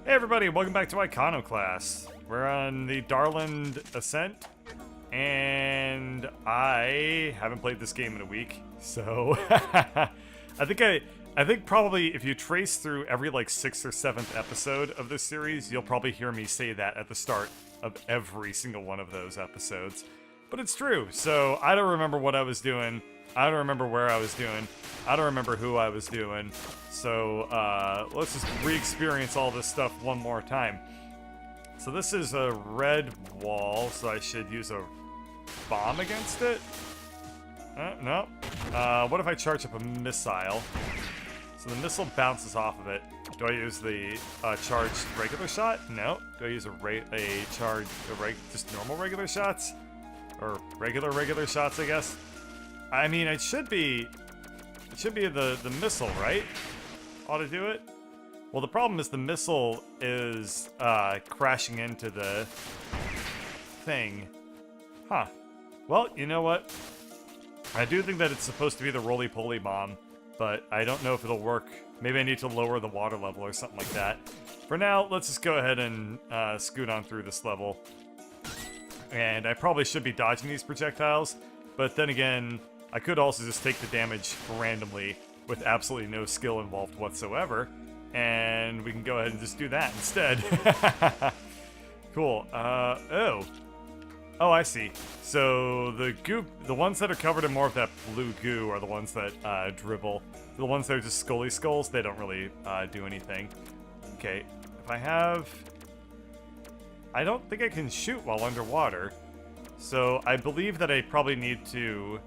Hey everybody, welcome back to Iconoclasts. We're on the Darland Ascent, and I haven't played this game in a week, so I think probably if you trace through every like 6th or 7th episode of this series, you'll probably hear me say that at the start of every single one of those episodes. But it's true, so I don't remember what I was doing. I don't remember where I was doing. I don't remember who I was doing. So let's just re-experience all this stuff one more time. So this is a red wall, so I should use a bomb against it? No. What if I charge up a missile? So the missile bounces off of it. Do I use the charged regular shot? No. Do I use just normal regular shots? Or regular shots, I guess? I mean, it should be the missile, right? Ought to do it? Well, the problem is the missile is crashing into the thing. Huh. Well, you know what? I do think that it's supposed to be the roly-poly bomb, but I don't know if it'll work. Maybe I need to lower the water level or something like that. For now, let's just go ahead and scoot on through this level. And I probably should be dodging these projectiles, but then again, I could also just take the damage randomly with absolutely no skill involved whatsoever, and we can go ahead and just do that instead. Cool. Oh, I see. So the ones that are covered in more of that blue goo are the ones that dribble. The ones that are just scully skulls, they don't really do anything. Okay, I don't think I can shoot while underwater, so I believe that I probably need to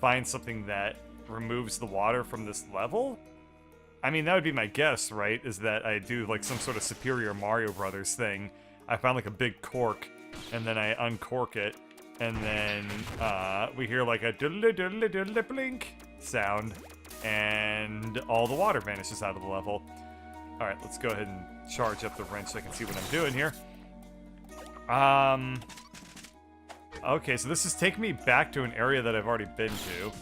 find something that removes the water from this level? I mean, that would be my guess, right? Is that I do like some sort of Superior Mario Brothers thing. I found like a big cork, and then I uncork it, and then we hear like a doodle doodle doodle blink sound, and all the water vanishes out of the level. Alright, let's go ahead and charge up the wrench so I can see what I'm doing here. Okay, so this is taking me back to an area that I've already been to.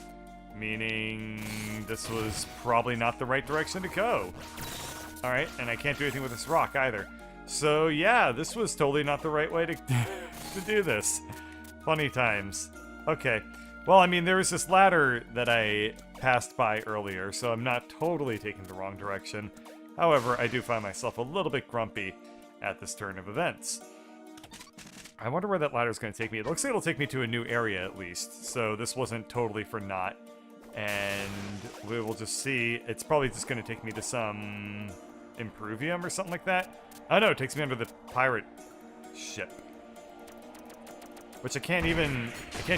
Meaning this was probably not the right direction to go. Alright, and I can't do anything with this rock either. So yeah, this was totally not the right way to, to do this. Funny times. Okay. Well, I mean, there was this ladder that I passed by earlier, so I'm not totally taking the wrong direction. However, I do find myself a little bit grumpy at this turn of events. I wonder where that ladder is going to take me. It looks like it'll take me to a new area, at least. So this wasn't totally for naught. And we will just see. It's probably just going to take me to some Improvium or something like that. Oh no, it takes me under the pirate ship. Which I can't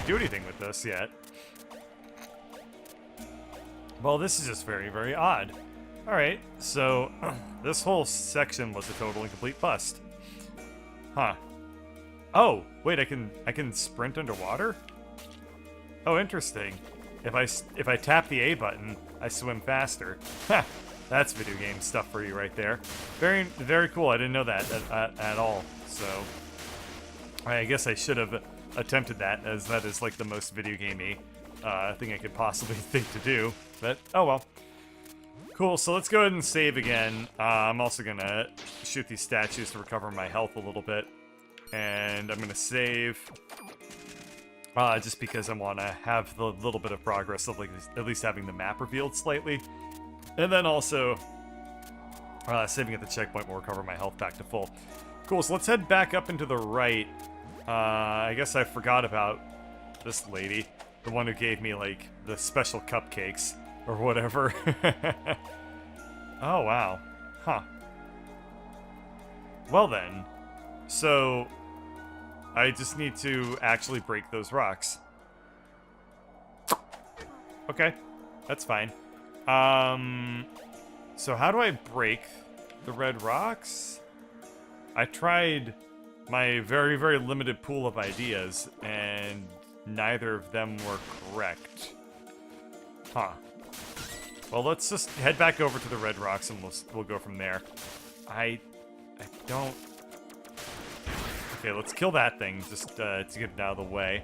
do anything with this yet. Well, this is just very, very odd. Alright, so this whole section was a total and complete bust. Huh. Oh, wait, I can sprint underwater? Oh, interesting. If I tap the A button, I swim faster. Ha! That's video game stuff for you right there. Very, very cool. I didn't know that at all. So, I guess I should have attempted that, as that is like the most video gamey thing I could possibly think to do. But, oh well. Cool, so let's go ahead and save again. I'm also gonna shoot these statues to recover my health a little bit. And I'm gonna save just because I want to have the little bit of progress of like at least having the map revealed slightly, and then also saving at the checkpoint will recover my health back to full. Cool. So let's head back up into the right. I guess I forgot about this lady, the one who gave me like the special cupcakes or whatever. Oh wow, huh. Well then, so I just need to actually break those rocks. Okay, that's fine. So how do I break the red rocks? I tried my very, very limited pool of ideas, and neither of them were correct. Huh. Well, let's just head back over to the red rocks, and we'll go from there. I don't... Okay, let's kill that thing, just to get it out of the way.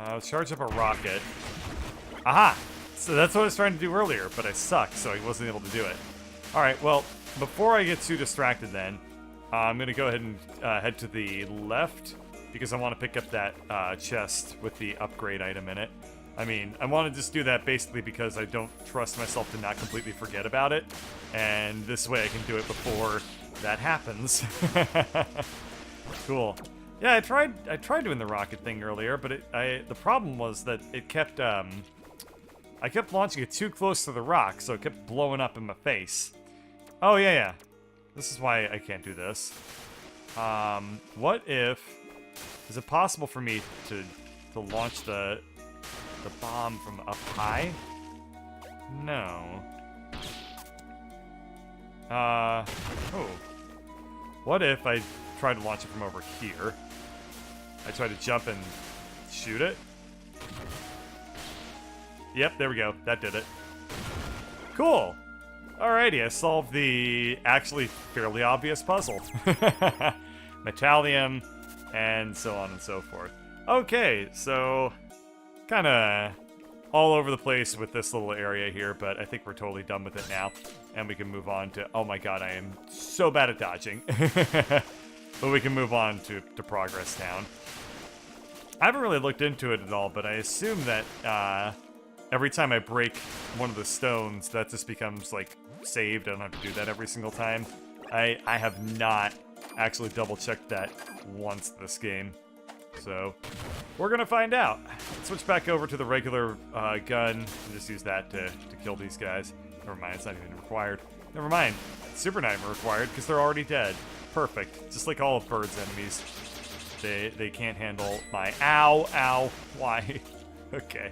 Let's charge up a rocket. Aha! So that's what I was trying to do earlier, but I sucked, so I wasn't able to do it. Alright, well, before I get too distracted then, I'm going to go ahead and head to the left because I want to pick up that chest with the upgrade item in it. I mean, I want to just do that basically because I don't trust myself to not completely forget about it, and this way I can do it before that happens. Cool. Yeah, I tried doing the rocket thing earlier, but the problem was that it kept I kept launching it too close to the rock, so it kept blowing up in my face. Oh yeah. This is why I can't do this. What if... Is it possible for me to launch the bomb from up high? No. Oh. What if I try to launch it from over here? I try to jump and shoot it? Yep, there we go. That did it. Cool. Alrighty, I solved the actually fairly obvious puzzle. Metallium, and so on and so forth. Okay, so kind of all over the place with this little area here, but I think we're totally done with it now, and we can move on to... Oh my god, I am so bad at dodging. But we can move on to Progress Town. I haven't really looked into it at all, but I assume that every time I break one of the stones, that just becomes, like, saved. I don't have to do that every single time. I have not actually double-checked that once this game. So, we're gonna find out. Let's switch back over to the regular gun and just use that to kill these guys. Never mind, it's not even required. Never mind. It's super not even required because they're already dead. Perfect. Just like all of Bird's enemies. They can't handle my... Ow! Why? Okay.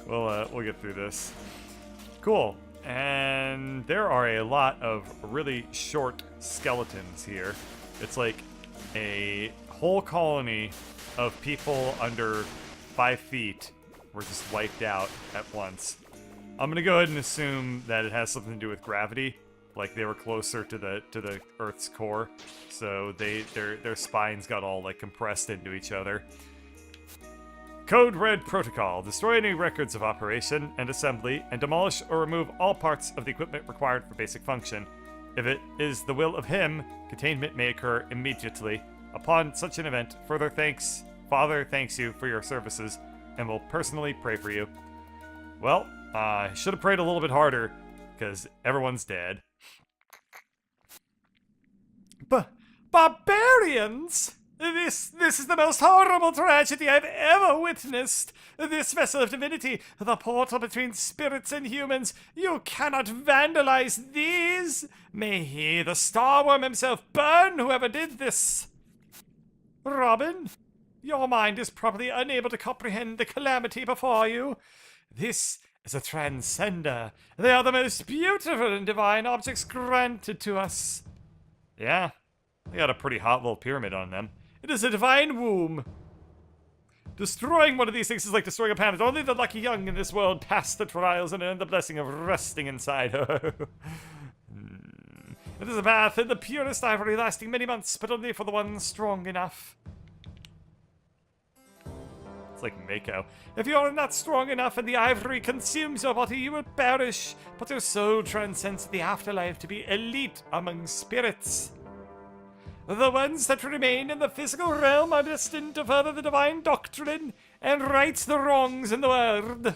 We'll get through this. Cool. And there are a lot of really short skeletons here. It's like a whole colony of people under 5 feet were just wiped out at once. I'm gonna go ahead and assume that it has something to do with gravity. Like they were closer to the Earth's core, so their spines got all like compressed into each other. Code Red Protocol. Destroy any records of operation and assembly, and demolish or remove all parts of the equipment required for basic function. If it is the will of him, containment may occur immediately. Upon such an event, Father thanks you for your services, and will personally pray for you. Well, I should have prayed a little bit harder, because everyone's dead. Barbarians! This is the most horrible tragedy I've ever witnessed. This vessel of divinity, the portal between spirits and humans. You cannot vandalize these. May he, the Starworm himself, burn whoever did this. Robin, your mind is probably unable to comprehend the calamity before you. This is a transcender. They are the most beautiful and divine objects granted to us. Yeah, they got a pretty hot little pyramid on them. It is a divine womb. Destroying one of these things is like destroying a planet. Only the lucky young in this world pass the trials and earn the blessing of resting inside her. It is a bath in the purest ivory lasting many months, but only for the one strong enough. It's like Mako. If you are not strong enough and the ivory consumes your body, you will perish. But your soul transcends the afterlife to be elite among spirits. The ones that remain in the physical realm are destined to further the divine doctrine and right the wrongs in the world.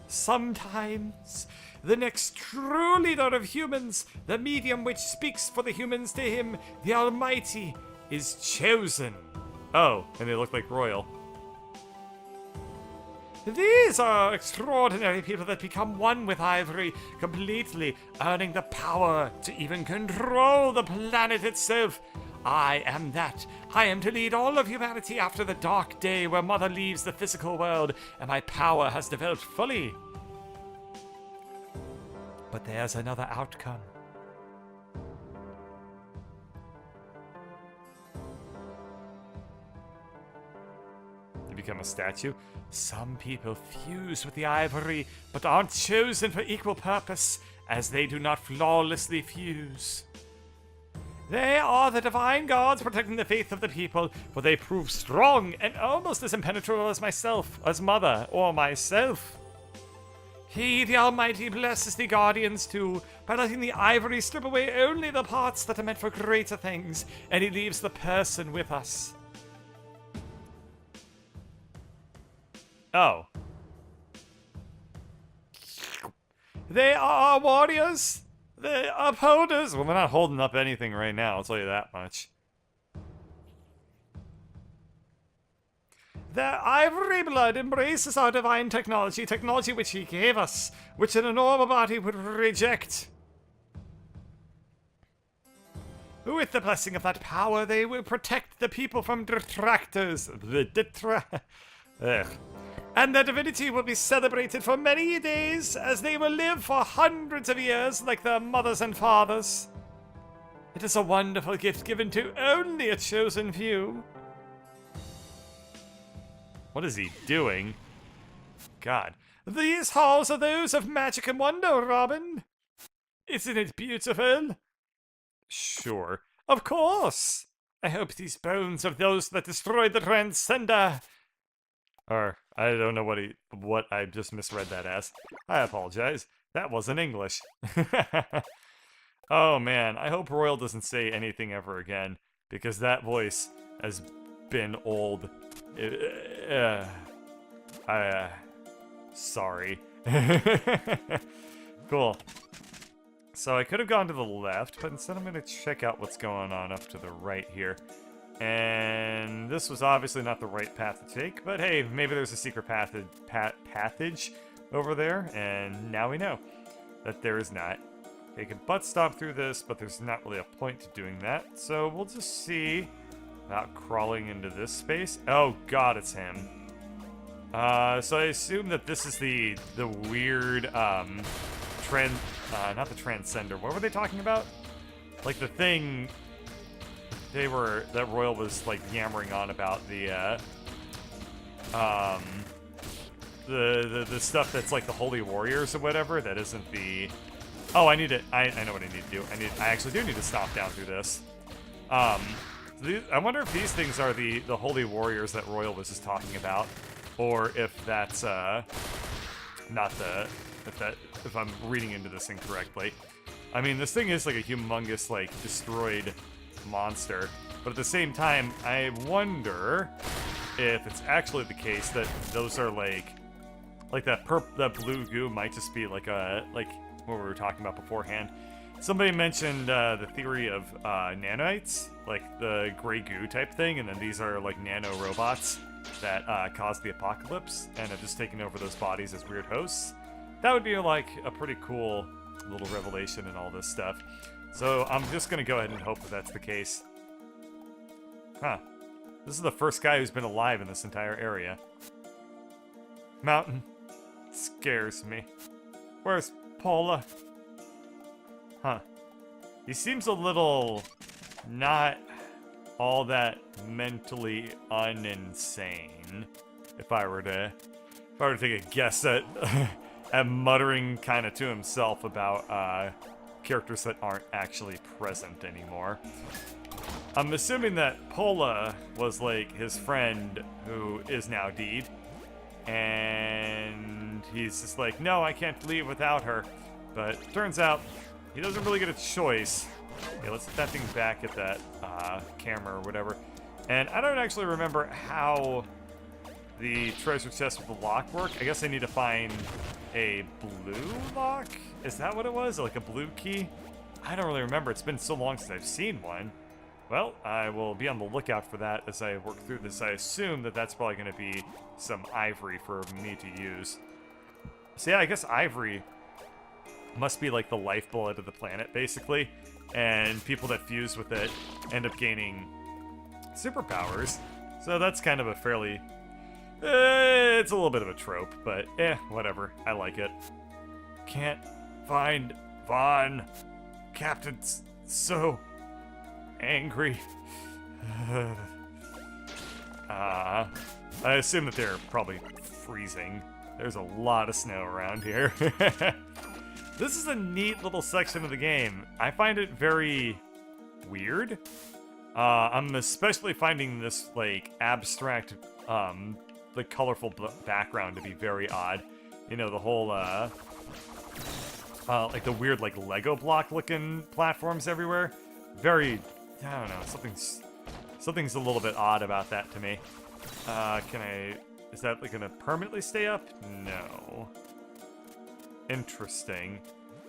Sometimes, the next true leader of humans, the medium which speaks for the humans to him, the Almighty, is chosen. Oh, and they look like royal. These are extraordinary people that become one with Ivory, completely earning the power to even control the planet itself. I am that. I am to lead all of humanity after the dark day where Mother leaves the physical world and my power has developed fully. But there's another outcome. You become a statue? Some people fuse with the ivory, but aren't chosen for equal purpose, as they do not flawlessly fuse. They are the divine gods protecting the faith of the people, for they prove strong and almost as impenetrable as myself, as Mother, or myself. He, the Almighty, blesses the Guardians too, by letting the ivory strip away only the parts that are meant for greater things, and he leaves the person with us. Oh. They are warriors! They upholders! Well, they're not holding up anything right now, I'll tell you that much. Their ivory blood embraces our divine technology, technology which he gave us, which an normal body would reject. With the blessing of that power, they will protect the people from detractors. And their divinity will be celebrated for many days, as they will live for hundreds of years like their mothers and fathers. It is a wonderful gift given to only a chosen few. What is he doing? God. These halls are those of magic and wonder, Robin. Isn't it beautiful? Sure. Of course. I hope these bones of those that destroyed the Transcender. Or, I don't know what I just misread that as. I apologize. That wasn't English. Oh man, I hope Royal doesn't say anything ever again, because that voice has been old. Sorry. Cool. So I could have gone to the left, but instead I'm going to check out what's going on up to the right here. And this was obviously not the right path to take, but hey, maybe there's a secret pathage over there, and now we know that there is not. You can butt stomp through this, but there's not really a point to doing that, so we'll just see about crawling into this space. Oh god, it's him. So I assume that this is the weird, not the Transcender. What were they talking about? Like the thing that Royal was like yammering on about the stuff that's like the Holy Warriors or whatever. That isn't the. Oh, I know what I need to do. I actually do need to stomp down through this. I wonder if these things are the Holy Warriors that Royal was just talking about, or if that's not the if I'm reading into this incorrectly. I mean, this thing is like a humongous, like, destroyed monster, but at the same time, I wonder if it's actually the case that those are like that blue goo might just be like what we were talking about beforehand. Somebody mentioned the theory of nanites, like the gray goo type thing, and then these are like nano robots that cause the apocalypse and have just taken over those bodies as weird hosts. That would be like a pretty cool little revelation and all this stuff. So I'm just gonna go ahead and hope that that's the case. Huh. This is the first guy who's been alive in this entire area. Mountain. Scares me. Where's Paula? Huh. He seems a little not all that mentally uninsane. If I were to take a guess at at muttering kind of to himself about characters that aren't actually present anymore. I'm assuming that Pola was like his friend who is now deed, and he's just like, no, I can't leave without her. But turns out he doesn't really get a choice. Okay, let's put that thing back at that camera or whatever. And I don't actually remember how the treasure chest with the lock work. I guess I need to find a blue lock? Is that what it was? Like a blue key? I don't really remember. It's been so long since I've seen one. Well, I will be on the lookout for that as I work through this. I assume that that's probably going to be some ivory for me to use. So yeah, I guess ivory must be like the lifeblood of the planet, basically. And people that fuse with it end up gaining superpowers. So that's kind of a fairly... it's a little bit of a trope, but whatever. I like it. Can't find Vaughn. Captain's so angry. I assume that they're probably freezing. There's a lot of snow around here. This is a neat little section of the game. I find it very weird. I'm especially finding this, like, abstract, the colorful background to be very odd. You know, the whole, like the weird, like, Lego block-looking platforms everywhere. Very, I don't know, something's a little bit odd about that to me. Is that, like, gonna permanently stay up? No. Interesting.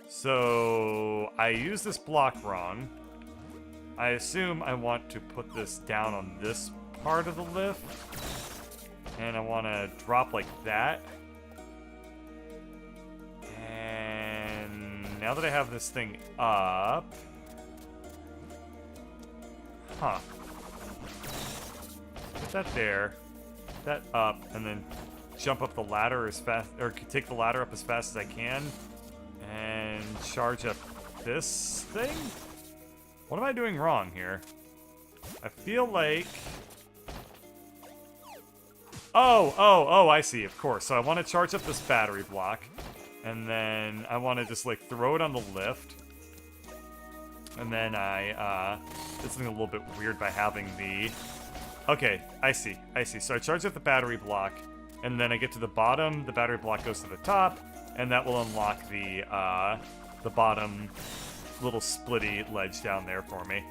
So, I use this block wrong. I assume I want to put this down on this part of the lift. And I want to drop like that. And now that I have this thing up... Huh. Put that there. That up, and then jump up the ladder as fast... Or take the ladder up as fast as I can. And charge up this thing? What am I doing wrong here? I feel like... Oh, I see, of course. So I want to charge up this battery block. And then I want to just, like, throw it on the lift. And then I, did something a little bit weird by having the... Okay, I see. So I charge up the battery block. And then I get to the bottom, the battery block goes to the top. And that will unlock the bottom little splitty ledge down there for me.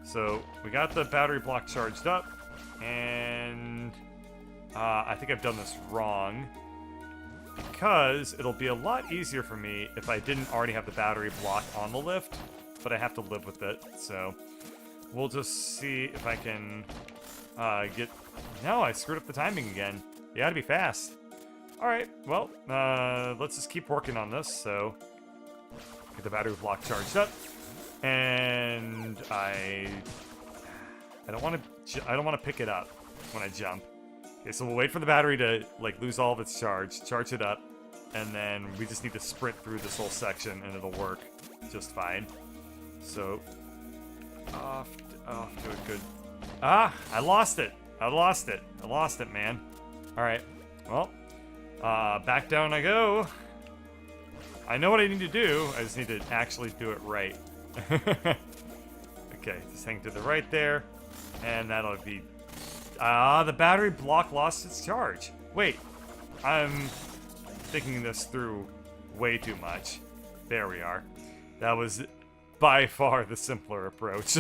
So we got the battery block charged up. And... I think I've done this wrong, because it'll be a lot easier for me if I didn't already have the battery block on the lift, but I have to live with it, so we'll just see if I can get... No, I screwed up the timing again. You gotta be fast. Alright, well, let's just keep working on this, so get the battery block charged up, and I don't want to pick it up when I jump. Okay, so we'll wait for the battery to, like, lose all of its charge it up, and then we just need to sprint through this whole section, and it'll work just fine. So, off to a good... Ah! I lost it, man. Alright, well, back down I go. I know what I need to do, I just need to actually do it right. Okay, just hang to the right there, and that'll be... the battery block lost its charge. Wait, I'm thinking this through way too much. There we are. That was by far the simpler approach.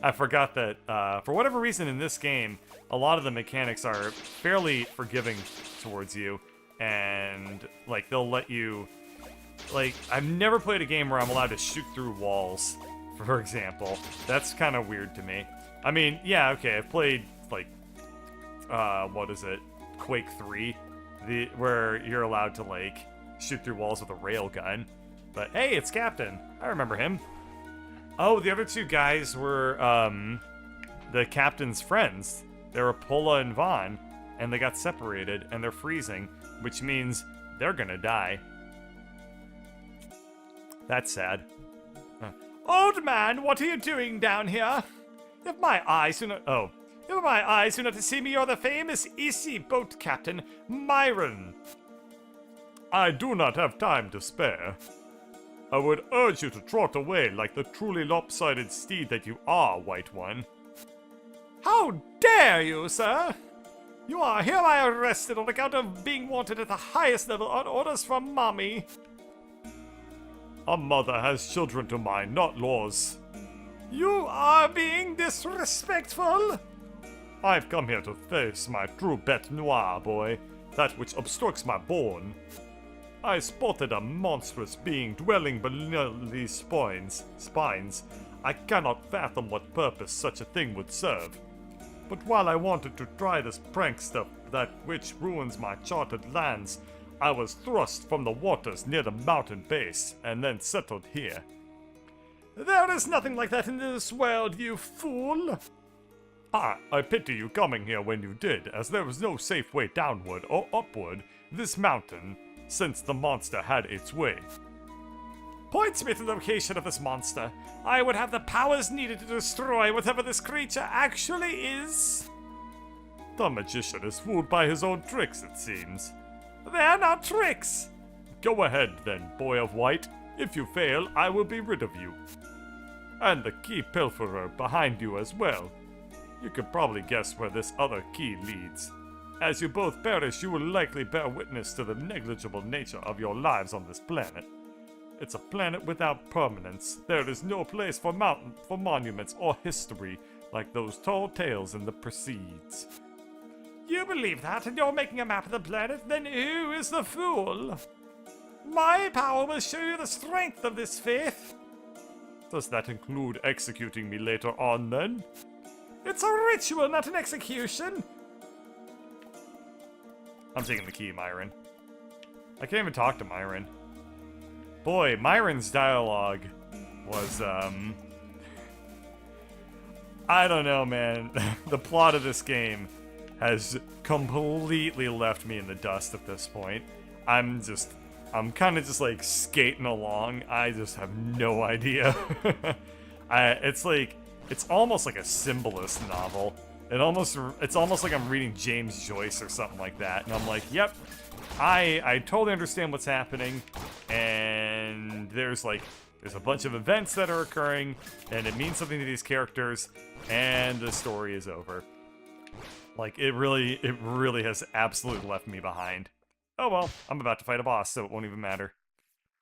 I forgot that, for whatever reason in this game, a lot of the mechanics are fairly forgiving towards you, and, like, they'll let you... Like, I've never played a game where I'm allowed to shoot through walls, for example. That's kind of weird to me. I mean, yeah, okay, I've played... like, what is it? Quake 3, where you're allowed to, like, shoot through walls with a railgun. But hey, it's Captain. I remember him. Oh, the other two guys were, the Captain's friends. They were Pola and Vaughn, and they got separated, and they're freezing, which means they're gonna die. That's sad. Old man, what are you doing down here? If my eyes do not... Oh. If my eyes do not deceive me, you're the famous Issy boat captain, Myron. I do not have time to spare. I would urge you to trot away like the truly lopsided steed that you are, White One. How dare you, sir? You are hereby arrested on account of being wanted at the highest level on orders from Mommy. A mother has children to mind, not laws. You are being disrespectful. I've come here to face my true bête noire, boy, that which obstructs my bourne. I spotted a monstrous being dwelling below these spines. I cannot fathom what purpose such a thing would serve. But while I wanted to try this prank stuff that which ruins my charted lands, I was thrust from the waters near the mountain base, and then settled here. There is nothing like that in this world, you fool! I pity you coming here when you did, as there was no safe way downward or upward this mountain, since the monster had its way. Points me to the location of this monster. I would have the powers needed to destroy whatever this creature actually is. The magician is fooled by his own tricks, it seems. They're not tricks! Go ahead then, boy of white. If you fail, I will be rid of you. And the key pilferer behind you as well. You could probably guess where this other key leads. As you both perish, you will likely bear witness to the negligible nature of your lives on this planet. It's a planet without permanence. There is no place for monuments or history like those tall tales in the Precedes. You believe that, and you're making a map of the planet? Then who is the fool? My power will show you the strength of this faith. Does that include executing me later on, then? It's a ritual, not an execution. I'm taking the key, Myron. I can't even talk to Myron. Boy, Myron's dialogue was, I don't know, man. The plot of this game has completely left me in the dust at this point. I'm kind of just like skating along. I just have no idea. It's almost like a symbolist novel. It's almost like I'm reading James Joyce or something like that. And I'm like, yep, I totally understand what's happening. And there's a bunch of events that are occurring, and it means something to these characters, and the story is over. Like, it really has absolutely left me behind. Oh well, I'm about to fight a boss, so it won't even matter.